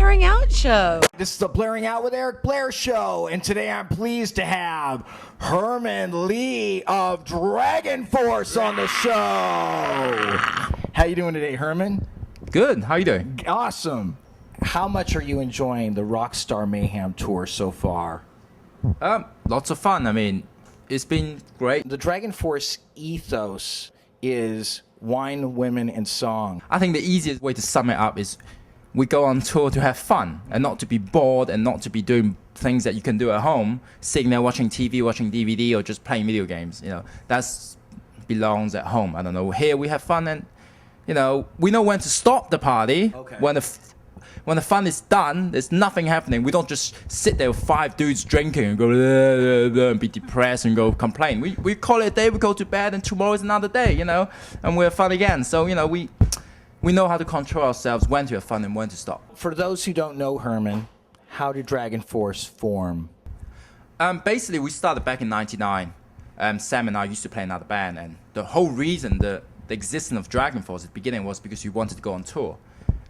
Blairing Out Show. This is the Blairing Out with EricBLAIR show, and today I'm pleased to have Herman Lee of DragonForce on the show. How you doing today, Herman? Good. How you doing? Awesome. How much are you enjoying the Rockstar Mayhem tour so far? Lots of fun. I mean, it's been great. The DragonForce ethos is wine, women, and song. I think the easiest way to sum it up is we go on tour to have fun and not to be bored and not to be doing things that you can do at home, sitting there watching TV, watching DVD, or just playing video games. You know, that belongs at home. I don't know. Here we have fun, and you know, we know when to stop the party. Okay. When the fun is done, there's nothing happening. We don't just sit there with 5 dudes drinking and go and be depressed and go complain. We call it a day, we go to bed, and tomorrow is another day, you know, and we're fun again. So, you know, we know how to control ourselves, when to have fun and when to stop. For those who don't know Herman, how did DragonForce form? Basically, we started back in '99. Sam and I used to play another band, and the whole reason the existence of DragonForce at the beginning was because we wanted to go on tour.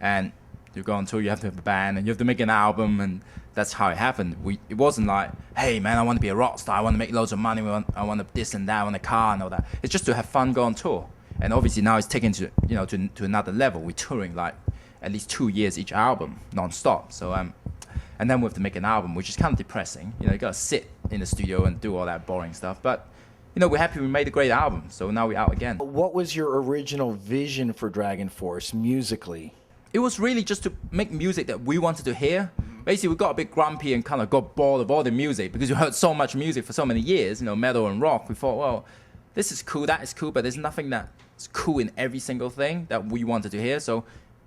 And to go on tour, you have to have a band and you have to make an album, and that's how it happened. It wasn't like, hey man, I want to be a rock star, I want to make loads of money, I want this and that, I want a car and all that. It's just to have fun, go on tour. And obviously now it's taken to, you know, to another level. We're touring like at least 2 years each album, non-stop. So and then we have to make an album, which is kind of depressing. You know, you gotta sit in the studio and do all that boring stuff. But you know, we're happy we made a great album, so now we're out again. What was your original vision for DragonForce musically? It was really just to make music that we wanted to hear. Basically, we got a bit grumpy and kind of got bored of all the music because we heard so much music for so many years, you know, metal and rock. We thought, well, this is cool, that is cool, but there's nothing that's cool in every single thing that we wanted to hear. So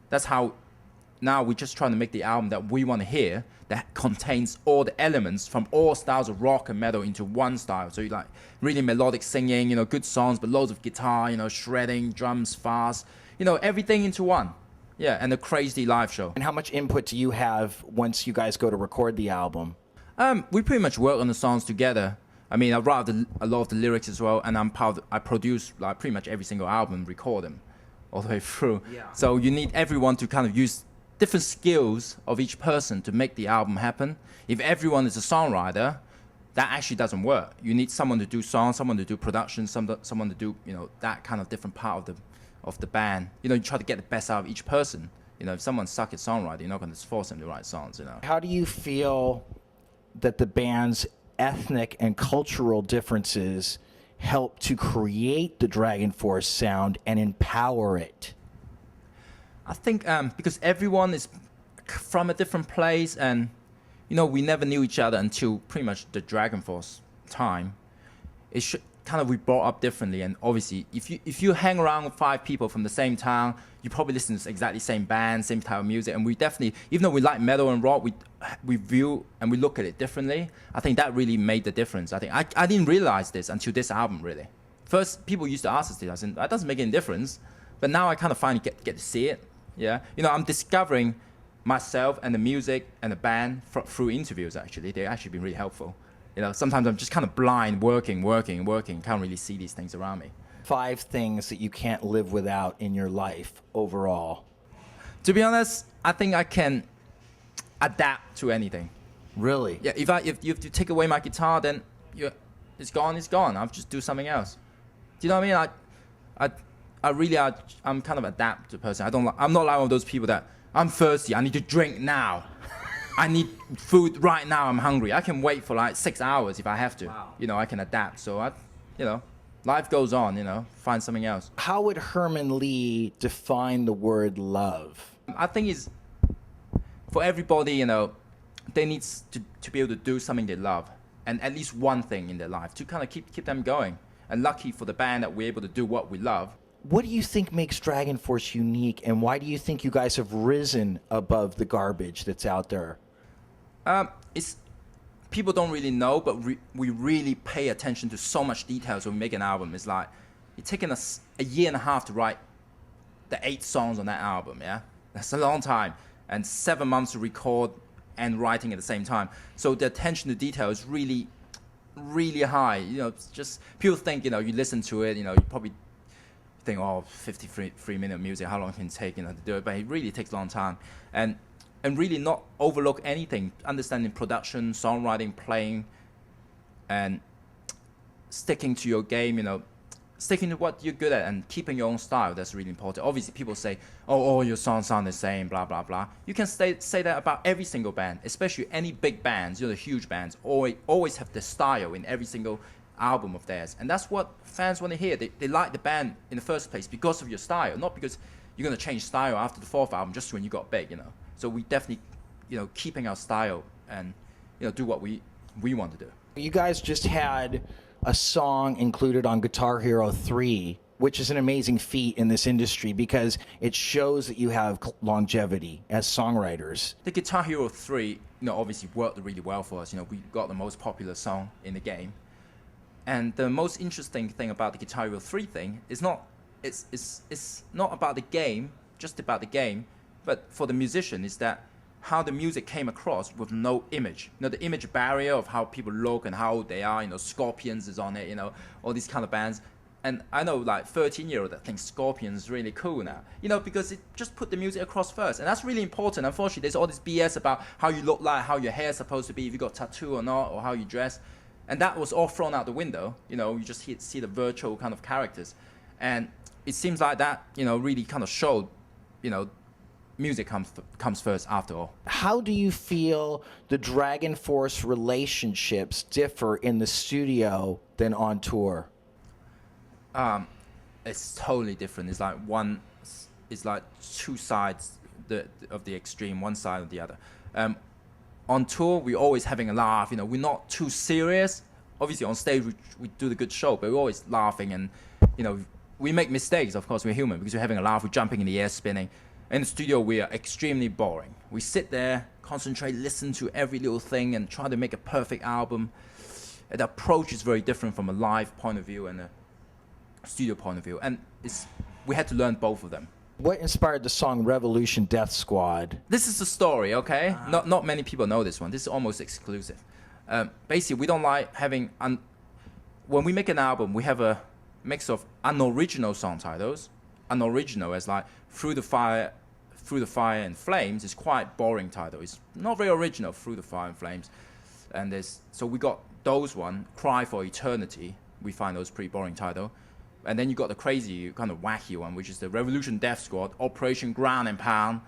that's how now we're just trying to make the album that we want to hear that contains all the elements from all styles of rock and metal into one style. So you like really melodic singing, you know, good songs, but loads of guitar, you know, shredding, drums fast, you know, everything into one. Yeah, and a crazy live show. And how much input do you have once you guys go to record the album? We pretty much work on the songs together. I mean, I write a lot of the lyrics as well, and I produce like pretty much every single album, record them all the way through. Yeah. So you need everyone to kind of use different skills of each person to make the album happen. If everyone is a songwriter, that actually doesn't work. You need someone to do songs, someone to do production, someone to do, you know, that kind of different part of the band. You know, you try to get the best out of each person. You know, if someone sucks at songwriting, you're not going to force them to write songs, you know. How do you feel that the band's ethnic and cultural differences help to create the DragonForce sound and empower it? I think because everyone is from a different place, and, you know, we never knew each other until pretty much the DragonForce time. We brought up differently, and obviously if you hang around with 5 people from the same town, you probably listen to exactly the same band, same type of music, and we definitely, even though we like metal and rock, we view and we look at it differently. I think that really made the difference. I think I didn't realize this until this album, really. First, people used to ask us this, I said, that doesn't make any difference, but now I kind of finally get to see it. Yeah, you know, I'm discovering myself and the music and the band through interviews. Actually, they've actually been really helpful. You know, sometimes I'm just kind of blind, working, can't really see these things around me. 5 things that you can't live without in your life overall. To be honest, I think I can adapt to anything. Really? Yeah, if you take away my guitar, then it's gone. I'll just do something else. Do you know what I mean? I'm kind of adaptive person. I'm not like one of those people that I'm thirsty, I need to drink now. I need food right now, I'm hungry. I can wait for like 6 hours if I have to. Wow. You know, I can adapt. So, you know, life goes on, you know, find something else. How would Herman Lee define the word love? I think it's, for everybody, you know, they need to be able to do something they love. And at least one thing in their life to kind of keep them going. And lucky for the band that we're able to do what we love. What do you think makes DragonForce unique, and why do you think you guys have risen above the garbage that's out there? People don't really know, but we really pay attention to so much details when we make an album. It's like it's taken us a year and a half to write the 8 songs on that album. Yeah, that's a long time, and 7 months to record and writing at the same time. So the attention to detail is really, really high. You know, it's just people think, you know, you listen to it, you know, you probably think, oh, 53-minute music, how long can it take, you know, to do it? But it really takes a long time. And and really not overlook anything, understanding production, songwriting, playing, and sticking to your game, sticking to what you're good at and keeping your own style. That's really important. Obviously, people say, oh, all your songs sound the same, blah, blah, blah. You can say that about every single band, especially any big bands, the huge bands, always have the style in every single album of theirs. And that's what fans want to hear. They like the band in the first place because of your style, not because you're going to change style after the fourth album just when you got big, So we definitely, keeping our style and, do what we want to do. You guys just had a song included on Guitar Hero 3, which is an amazing feat in this industry because it shows that you have longevity as songwriters. The Guitar Hero 3, obviously worked really well for us. We got the most popular song in the game. And the most interesting thing about the Guitar Hero 3 thing is it's not about the game, just about the game, but for the musician is that how the music came across with no image. The image barrier of how people look and how old they are, Scorpions is on it, all these kind of bands. And I know like 13-year-old that thinks Scorpions is really cool now, because it just put the music across first. And that's really important. Unfortunately, there's all this BS about how you look like, how your hair is supposed to be, if you got a tattoo or not, or how you dress. And that was all thrown out the window. You just see the virtual kind of characters. And it seems like that, really kind of showed, music comes first after all. How do you feel the DragonForce relationships differ in the studio than on tour? It's totally different. It's like two sides of the extreme, one side or the other. On tour, we're always having a laugh. We're not too serious. Obviously, on stage, we do the good show, but we're always laughing and, we make mistakes. Of course, we're human because we're having a laugh. We're jumping in the air, spinning. In the studio, we are extremely boring. We sit there, concentrate, listen to every little thing, and try to make a perfect album. And the approach is very different from a live point of view and a studio point of view. And we had to learn both of them. What inspired the song Revolution Death Squad? This is the story, okay? Not many people know this one. This is almost exclusive. Basically, we don't like having... when we make an album, we have a mix of unoriginal song titles. Unoriginal as like Through the Fire and Flames is quite boring title. It's not very original, Through the Fire and Flames. And so we got those one, Cry for Eternity. We find those pretty boring title. And then you got the crazy, kind of wacky one, which is the Revolution Death Squad, Operation Ground and Pound.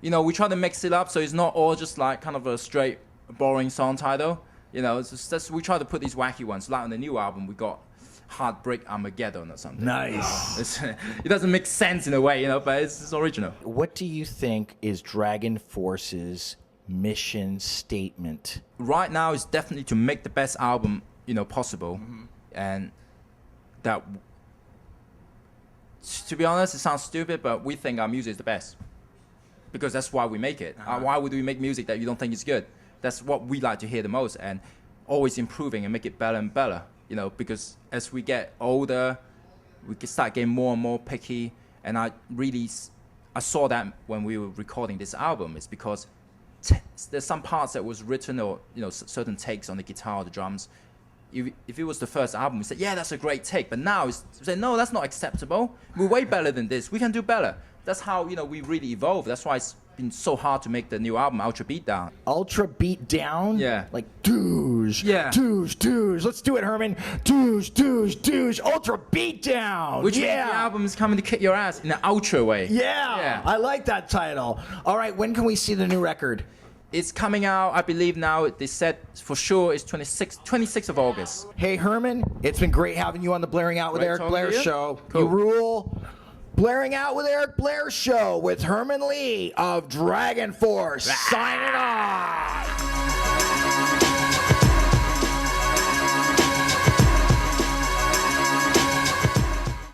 We try to mix it up so it's not all just like kind of a straight boring song title. We try to put these wacky ones. Like on the new album, we got Heartbreak Armageddon or something. Nice. It doesn't make sense in a way, but it's original. What do you think is DragonForce's mission statement? Right now, it's definitely to make the best album, possible, and that. To be honest, it sounds stupid, but we think our music is the best because that's why we make it. Why would we make music that you don't think is good? That's what we like to hear the most, and always improving and make it better and better. Because as we get older, we can start getting more and more picky. And I saw that when we were recording this album. It's because there's some parts that was written or, certain takes on the guitar or the drums. If it was the first album, we said, yeah, that's a great take. But now we say, no, that's not acceptable. We're way better than this. We can do better. That's how, we really evolve. That's why it's been so hard to make the new album, Ultra Beatdown. Ultra Beatdown? Yeah. Like douche. Yeah. Douche. Let's do it, Herman. Douche. Ultra Beatdown. Which means the album is coming to kick your ass in an ultra way. Yeah. I like that title. All right, when can we see the new record? It's coming out, I believe now, they said for sure it's 26th of August. Hey, Herman, it's been great having you on the Blairing Out with Eric Blair show. Cool. You rule. Blairing Out with Eric Blair show with Herman Lee of DragonForce. Signing off.